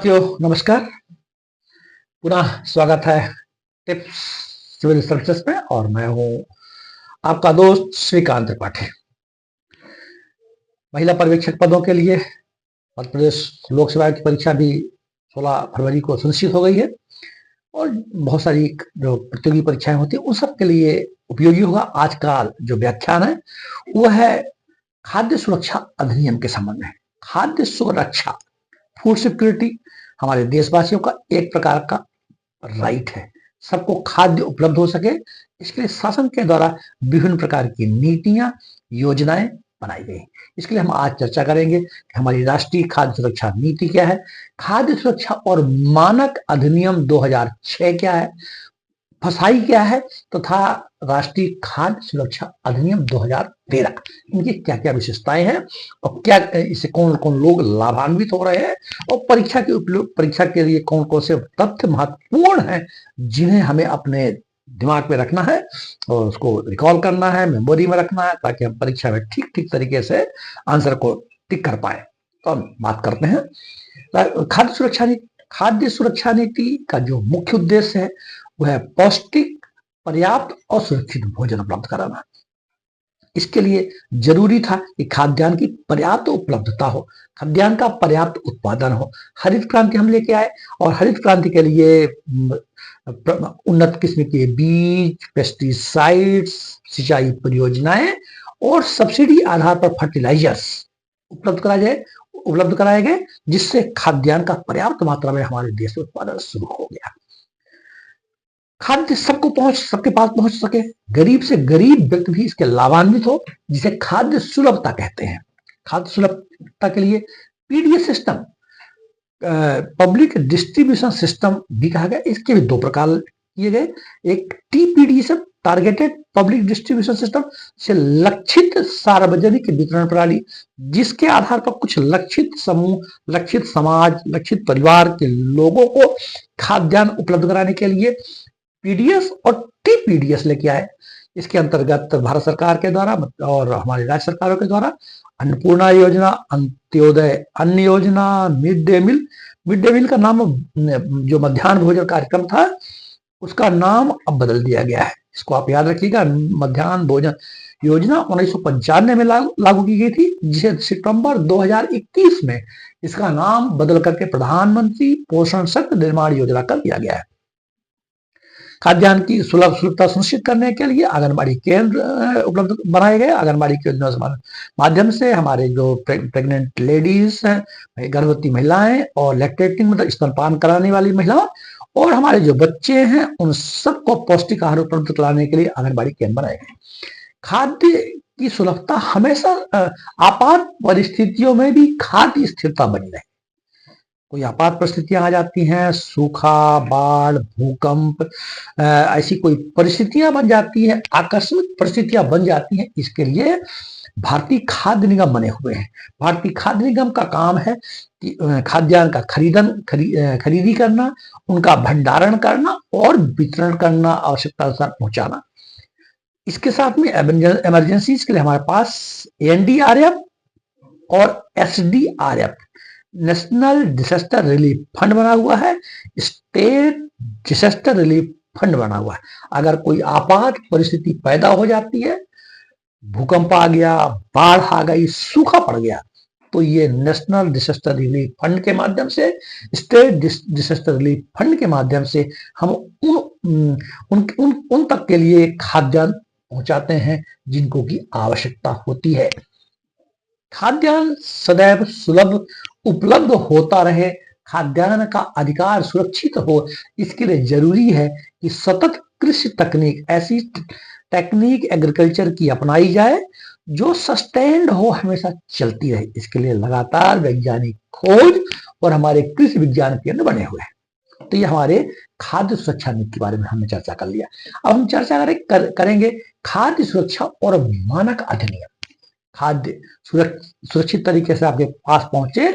साथियों नमस्कार। पुनः स्वागत है टिप्स सिविल सर्विसेज में और मैं हूं आपका दोस्त श्रीकांत त्रिपाठी। महिला पर्यवेक्षक पदों के लिए मध्य प्रदेश लोक सेवा की परीक्षा भी 16 फरवरी को सुनिश्चित हो गई है और बहुत सारी जो प्रतियोगी परीक्षाएं होती हैं उन सब के लिए उपयोगी होगा। आज का जो व्याख्यान है वो है खाद्य सुरक्षा अधिनियम के संबंध में। खाद्य सुरक्षा, फूड सिक्योरिटी हमारे देशवासियों का एक प्रकार का राइट है। सबको खाद्य उपलब्ध हो सके, इसके लिए शासन के द्वारा विभिन्न प्रकार की नीतियां, योजनाएं बनाई गई। इसके लिए हम आज चर्चा करेंगे कि हमारी राष्ट्रीय खाद्य सुरक्षा नीति क्या है, खाद्य सुरक्षा और मानक अधिनियम 2006 क्या है, फसाई क्या है तथा राष्ट्रीय खाद्य सुरक्षा अधिनियम 2013 इनकी क्या क्या विशेषताएं हैं और क्या इससे कौन कौन लोग लाभान्वित हो रहे हैं और परीक्षा के लिए कौन कौन से तथ्य महत्वपूर्ण हैं जिन्हें हमें अपने दिमाग में रखना है और उसको रिकॉल करना है, मेमोरी में रखना है ताकि हम परीक्षा में ठीक ठीक तरीके से आंसर को टिक कर पाए। तो हम बात करते हैं खाद्य सुरक्षा नीति का जो मुख्य उद्देश्य है वह है पौष्टिक, पर्याप्त और सुरक्षित भोजन उपलब्ध कराना। इसके लिए जरूरी था कि खाद्यान्न की पर्याप्त उपलब्धता हो, खाद्यान्न का पर्याप्त उत्पादन हो। हरित क्रांति हम लेके आए और हरित क्रांति के लिए उन्नत किस्म के बीज, पेस्टिसाइड्स, सिंचाई परियोजनाएं और सब्सिडी आधार पर फर्टिलाइजर्स उपलब्ध कराए गए, जिससे खाद्यान्न का पर्याप्त मात्रा में हमारे देश में उत्पादन शुरू हो गया। खाद्य सबके पास पहुंच सके, गरीब से गरीब व्यक्ति भी इसके लाभान्वित हो, जिसे खाद्य सुलभता कहते हैं। खाद्य सुलभता के लिए PDS system, public distribution system भी कहा गया। इसके भी दो प्रकार किए गए। एक TPDS, targeted public distribution system, से लक्षित सार्वजनिक वितरण प्रणाली, जिसके आधार पर कुछ लक्षित समूह, लक्षित समाज, लक्षित परिवार के लोगों को खाद्यान्न उपलब्ध कराने के लिए पीडीएस और टीपीडीएस लेके आए। इसके अंतर्गत भारत सरकार के द्वारा और हमारी राज्य सरकारों के द्वारा अन्नपूर्णा योजना, अंत्योदय अन्न योजना, मिड डे मील का नाम जो मध्याह्न भोजन कार्यक्रम था उसका नाम अब बदल दिया गया है। इसको आप याद रखिएगा। मध्याह्न भोजन योजना 1995 में लागू की गई थी, जिसे सितंबर 2021 में इसका नाम बदल करके प्रधानमंत्री पोषण शक्ति निर्माण योजना कर दिया गया है। खाद्यान्न की सुलभता सुनिश्चित करने के लिए आंगनबाड़ी केंद्र उपलब्ध बनाए गए। आंगनबाड़ी केंद्रों के माध्यम से हमारे जो प्रेग्नेंट लेडीज हैं, गर्भवती महिलाएं और लैक्टेटिंग मतलब स्तनपान कराने वाली महिलाएं और हमारे जो बच्चे हैं उन सबको पौष्टिक आहार उपलब्ध कराने के लिए आंगनबाड़ी केंद्र बनाए गए। खाद्य की सुलभता हमेशा आपात परिस्थितियों में भी खाद्य स्थिरता बनी रहे। कोई आपात परिस्थितियां आ जाती हैं, सूखा, बाढ़, भूकंप, ऐसी कोई परिस्थितियां बन जाती हैं, आकस्मिक परिस्थितियां बन जाती हैं। इसके लिए भारतीय खाद्य निगम बने हुए हैं। भारतीय खाद्य निगम का काम है कि खाद्यान्न का खरीदी करना, उनका भंडारण करना और वितरण करना, आवश्यकता अनुसार पहुंचाना। इसके साथ में इमरजेंसीज के लिए हमारे पास एनडीआरएफ और SDRF, national disaster relief fund बना हुआ है, स्टेट डिजास्टर रिलीफ फंड बना हुआ है। अगर कोई आपात परिस्थिति पैदा हो जाती है, भूकंप आ गया, बाढ़ आ गई, सूखा पड़ गया, तो ये नेशनल डिजास्टर रिलीफ फंड के माध्यम से, स्टेट डिजास्टर रिलीफ फंड के माध्यम से हम उन तक के लिए खाद्यान्न पहुंचाते हैं जिनको की आवश्यकता होती है। खाद्यान्न सदैव सुलभ उपलब्ध होता रहे, खाद्यान्न का अधिकार सुरक्षित हो, इसके लिए जरूरी है कि सतत कृषि तकनीक, ऐसी टेक्निक एग्रीकल्चर की अपनाई जाए जो सस्टेन्ड हो, हमेशा चलती रहे। इसके लिए लगातार वैज्ञानिक खोज और हमारे कृषि विज्ञान केंद्र बने हुए हैं। तो ये हमारे खाद्य सुरक्षा नीति के बारे में हमने चर्चा कर लिया। अब हम चर्चा करेंगे खाद्य सुरक्षा और मानक अधिनियम। खाद्य सुरक्षित तरीके से आपके पास पहुंचे,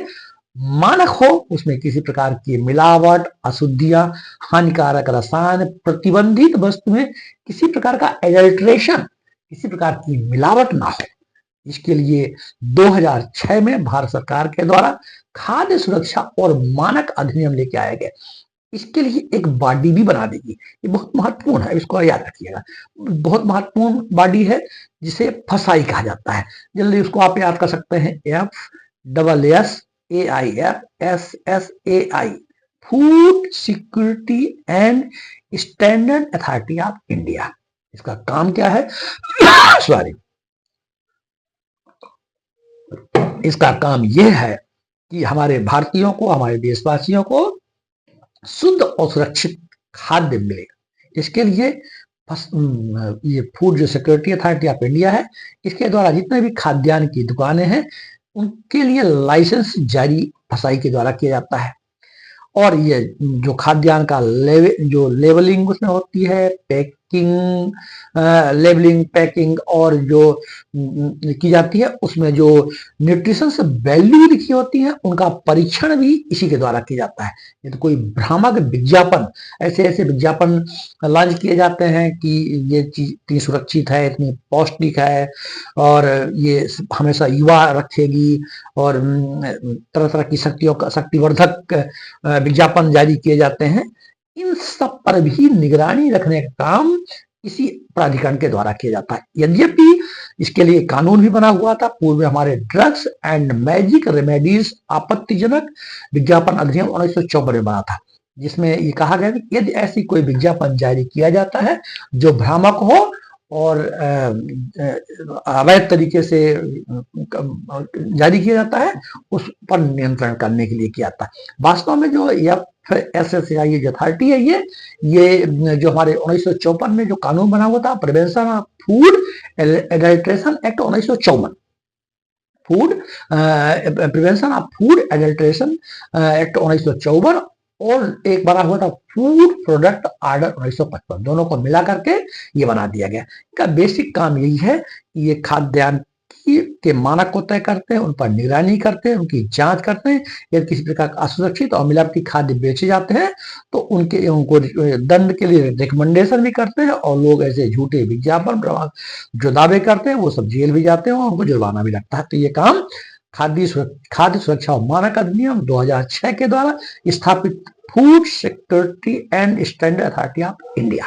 मानक हो, उसमें किसी प्रकार की मिलावट, अशुद्धियां, हानिकारक रसायन, प्रतिबंधित वस्तुएं, किसी प्रकार का एडल्ट्रेशन, किसी प्रकार की मिलावट ना हो। इसके लिए 2006 में भारत सरकार के द्वारा खाद्य सुरक्षा और मानक अधिनियम लेके आया गया। इसके लिए एक बॉडी भी बना देगी, ये बहुत महत्वपूर्ण है, इसको याद रखिएगा। बहुत महत्वपूर्ण बॉडी है जिसे फसाई कहा जाता है। जल्दी उसको आप याद कर सकते हैं, FSSAI, food security and standard authority of India. इसका काम क्या है? सॉरी, इसका काम यह है कि हमारे भारतीयों को, हमारे देशवासियों को शुद्ध और सुरक्षित खाद्य मिले। इसके लिए ये फूड जो सिक्योरिटी अथॉरिटी ऑफ इंडिया है, इसके द्वारा जितने भी खाद्यान्न की दुकानें हैं उनके लिए लाइसेंस जारी फसाई के द्वारा किया जाता है। और ये जो खाद्यान्न का जो लेबलिंग उसमें होती है, पैकिंग, लेबलिंग, पैकिंग और जो की जाती है, उसमें जो न्यूट्रिशंस वैल्यू लिखी होती है उनका परीक्षण भी इसी के द्वारा किया जाता है। ये तो कोई भ्रामक विज्ञापन, ऐसे ऐसे विज्ञापन लॉन्च किए जाते हैं कि ये चीज इतनी सुरक्षित है, इतनी पौष्टिक है और ये हमेशा युवा रखेगी, और तरह तरह की शक्तिवर्धक विज्ञापन जारी किए जाते हैं। इन सब पर भी निगरानी रखने का काम इसी प्राधिकरण के द्वारा किया जाता है। यद्यपि इसके लिए कानून भी बना हुआ था, पूर्व में हमारे ड्रग्स एंड मैजिक रेमेडीज आपत्तिजनक विज्ञापन अधिनियम 1954 में बना था, जिसमें ये कहा गया कि यदि ऐसी कोई विज्ञापन जारी किया जाता है जो भ्रामक हो और अवैध तरीके से जारी किया जाता है, उस पर नियंत्रण करने के लिए किया जाता है। वास्तव में जो FSSAI अथॉरिटी है, ये जो हमारे 1954 में जो कानून बना हुआ था, prevention of food adulteration act 1954, food prevention of food adulteration act 1954, और एक बना हुआ था फूड प्रोडक्ट ऑर्डर 1955, दोनों को मिला करके ये बना दिया गया। इसका बेसिक काम यही है कि ये खाद्यान्न के मानक को तय करते हैं, उन पर निगरानी करते हैं, उनकी जांच करते हैं। यदि किसी प्रकार का असुरक्षित और मिलावटी खाद्य बेचे जाते हैं तो उनको दंड के लिए रिकमेंडेशन भी करते हैं, और लोग ऐसे झूठे विज्ञापन जो दावे करते हैं वो सब जेल भी जाते हैं और उनको जुर्माना भी लगता है। तो ये काम खाद्य सुरक्षा और मानक अधिनियम 2006 के द्वारा स्थापित food security and standard authority of India.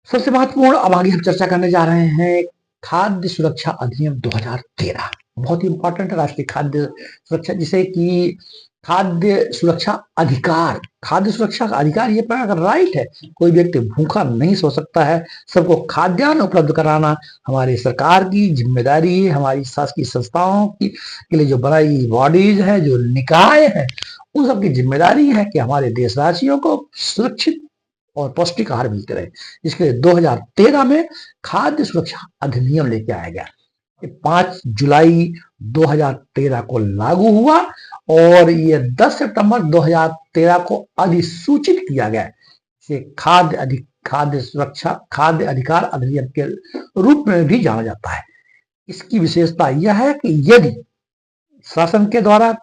सबसे महत्वपूर्ण, अब आगे हम चर्चा करने जा रहे हैं खाद्य सुरक्षा अधिनियम 2013। बहुत ही इंपॉर्टेंट राष्ट्रीय खाद्य सुरक्षा, जिसे कि खाद्य सुरक्षा अधिकार, खाद्य सुरक्षा का अधिकार ये राइट है। कोई व्यक्ति भूखा नहीं सो सकता है। सबको खाद्यान्न उपलब्ध कराना हमारी सरकार की जिम्मेदारी है। हमारी शासकीय संस्थाओं की के लिए जो बनाई बॉडीज है, जो निकाय है, उन सबकी जिम्मेदारी है कि हमारे देशवासियों को सुरक्षित और पौष्टिक आहार मिलते रहे। इसके लिए 2013 में खाद्य सुरक्षा अधिनियम लेके आया गया। 5 जुलाई 2013 को लागू हुआ और ये 10 सितंबर 2013 को अधिसूचित किया गया। इसे खाद्य सुरक्षा खाद्य अधिकार अधिनियम के रूप में भी जाना जाता है। इसकी विशेषता यह है कि यदि शासन के द्वारा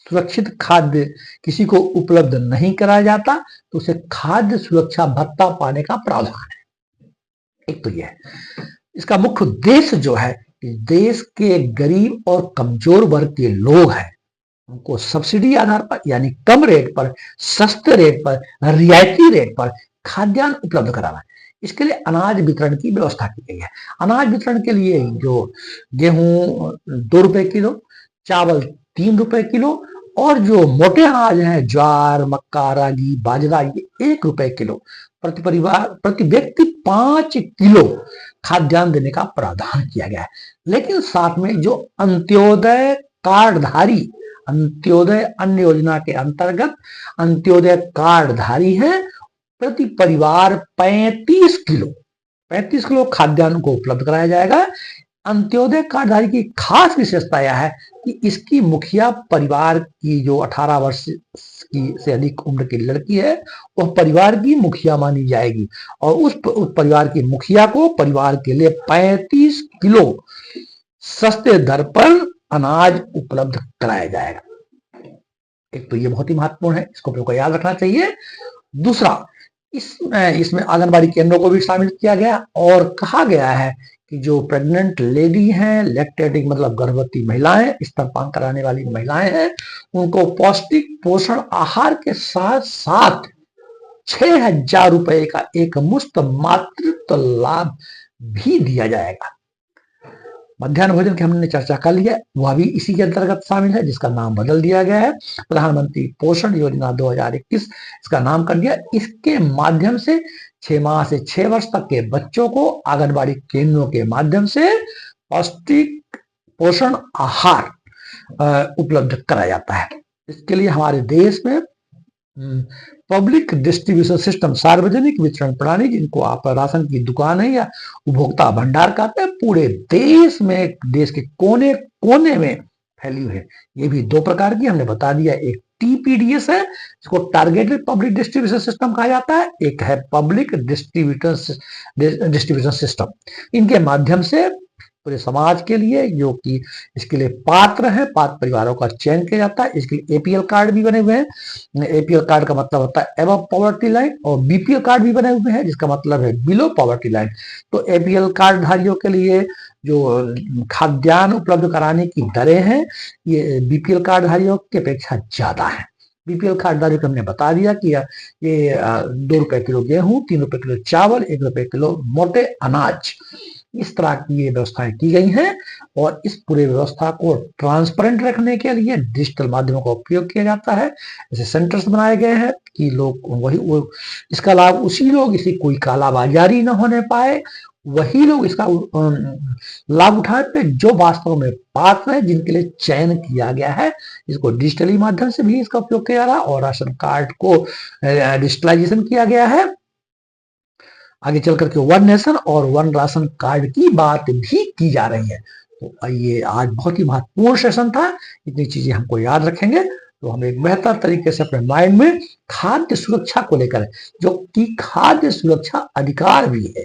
सुरक्षित खाद्य किसी को उपलब्ध नहीं कराया जाता तो उसे खाद्य सुरक्षा भत्ता पाने का प्रावधान है। एक तो यह है। इसका मुख्य उद्देश्य जो है कि देश के गरीब और कमजोर वर्ग के लोग हैं, उनको सब्सिडी आधार पर, यानी कम रेट पर, सस्ते रेट पर, रियायती रेट पर खाद्यान्न उपलब्ध कराना है। इसके लिए अनाज वितरण की व्यवस्था की गई है। अनाज वितरण के लिए जो गेहूं 2 रुपए किलो, चावल 3 रुपए किलो, और जो मोटे अनाज हैं, ज्वार, मक्का, रागी, बाजरा, ये 1 रुपए किलो प्रति व्यक्ति 5 किलो खाद्यान्न देने का प्रावधान किया गया है। लेकिन साथ में जो अंत्योदय कार्डधारी, अंत्योदय अन्न योजना के अंतर्गत अंत्योदय कार्डधारी है, प्रति परिवार 35 किलो खाद्यान्न को उपलब्ध कराया जाएगा। अंत्योदय कार्डधारी की खास विशेषता यह है कि इसकी मुखिया परिवार की जो 18 वर्ष की से अधिक उम्र की लड़की है, वह परिवार की मुखिया मानी जाएगी और उस परिवार की मुखिया को परिवार के लिए 35 किलो सस्ते दर पर अनाज उपलब्ध कराया जाएगा। एक तो ये बहुत ही महत्वपूर्ण है, इसको आपको याद रखना चाहिए। दूसरा, इसमें आंगनबाड़ी केंद्रों को भी शामिल किया गया और कहा गया है कि जो प्रेग्नेंट लेडी हैं, लैक्टेटिंग मतलब गर्भवती महिलाएं, स्तनपान कराने वाली महिलाएं हैं, उनको पौष्टिक पोषण आहार के साथ साथ 6,000 रुपए का एक मुफ्त मातृत्व लाभ भी दिया जाएगा। मध्याह्न भोजन की हमने चर्चा कर लिया, वह भी इसी के अंतर्गत शामिल है, जिसका नाम बदल दिया गया है, प्रधानमंत्री पोषण योजना 2021 इसका नाम कर दिया। इसके माध्यम से 6 माह से 6 वर्ष तक के बच्चों को आंगनबाड़ी केंद्रों के माध्यम से पौष्टिक पोषण आहार उपलब्ध कराया जाता है। इसके लिए हमारे देश में पब्लिक डिस्ट्रीब्यूशन सिस्टम, सार्वजनिक वितरण प्रणाली, जिनको आप राशन की दुकान है या उपभोक्ता भंडार कहते हैं, पूरे देश में, देश के कोने कोने में फैली हुई है। ये भी 2 प्रकार की हमने बता दिया, एक टीपीडीएस है जिसको टारगेटेड पब्लिक डिस्ट्रीब्यूशन सिस्टम कहा जाता है, एक है पब्लिक डिस्ट्रीब्यूशन सिस्टम। इनके माध्यम से पूरे समाज के लिए, जो कि इसके लिए पात्र है, पात्र परिवारों का चयन किया जाता है। इसके लिए एपीएल कार्ड भी बने हुए हैं। एपीएल कार्ड का मतलब होता है एबव पॉवर्टी लाइन, और बीपीएल कार्ड भी बने हुए हैं जिसका मतलब है बिलो पॉवर्टी लाइन। तो एपीएल कार्ड धारियों के लिए जो खाद्यान्न उपलब्ध कराने की दरें हैं, ये बीपीएल कार्ड धारियों की अपेक्षा ज्यादा है। बीपीएल कार्ड धारियों को हमने बता दिया कि ये 2 रुपए किलो गेहूं, 3 रुपए किलो चावल, 1 रुपए किलो मोटे अनाज, इस तरह की ये व्यवस्थाएं की गई हैं। और इस पूरे व्यवस्था को ट्रांसपेरेंट रखने के लिए डिजिटल माध्यमों का उपयोग किया जाता है। ऐसे सेंटर्स बनाए गए हैं कि लोग इसका लाभ उसी लोग, इसी कोई कालाबाजारी न होने पाए, वही लोग इसका लाभ उठाते जो वास्तव में पात्र है, जिनके लिए चयन किया गया है। इसको डिजिटली माध्यम से भी इसका उपयोग किया जा रहा है, और राशन कार्ड को डिजिटलाइजेशन किया गया है। आगे चल करके 1 नेशन और 1 राशन कार्ड की बात भी की जा रही है। तो ये आज बहुत ही महत्वपूर्ण सेशन था, इतनी चीजें हमको याद रखेंगे तो हम एक बेहतर तरीके से अपने माइंड में खाद्य सुरक्षा को लेकर, जो कि खाद्य सुरक्षा अधिकार भी है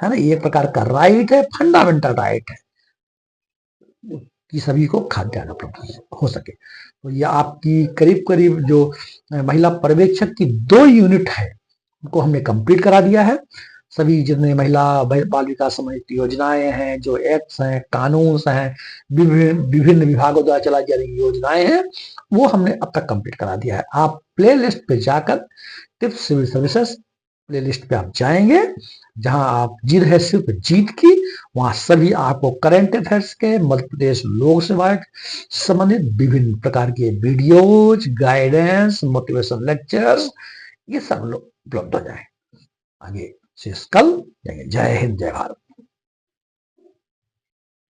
ना, ये एक प्रकार का राइट है, फंडामेंटल राइट है कि सभी को खाद्यान्न उपलब्ध हो सके। तो ये आपकी करीब करीब जो महिला पर्यवेक्षक की 2 यूनिट है, उनको हमने कंप्लीट करा दिया है। सभी जितने महिला बाल विकास संबंधित योजनाएं हैं, जो एक्ट्स हैं, कानून हैं, विभिन्न विभागों द्वारा चलाई जा रही योजनाएं हैं, वो हमने अब तक कंप्लीट करा दिया है। आप प्ले लिस्ट पे जाकर tips civil services playlist पे आप जाएंगे, जहां आप जीत है सिर्फ जीत की, वहां सभी आपको करंट अफेयर्स के, मध्य प्रदेश लोक सेवा संबंधित विभिन्न प्रकार के वीडियोज, गाइडेंस, मोटिवेशन लेक्चर्स, ये सब लोग उपलब्ध हो जाए। आगे से कल जय हिंद, जय भारत।